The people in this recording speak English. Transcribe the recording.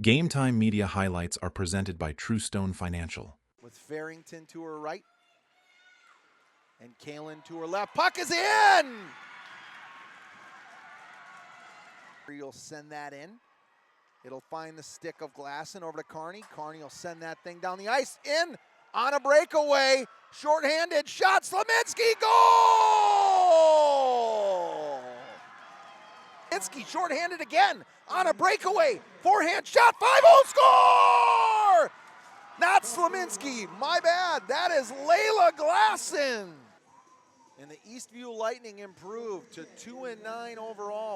Game Time Media highlights are presented by TruStone Financial. With Farrington to her right and Kalen to her left. Puck is in! He'll send that in. It'll find the stick of Glasson over to Carney. Carney will send that thing down the ice. In on a breakaway. Short-handed shot. Slaminski, goal! Slaminski short-handed again on a breakaway. Forehand shot. 5-0 score! Not Slaminski. My bad. That is Layla Glasson. And the Eastview Lightning improved to 2-9 overall.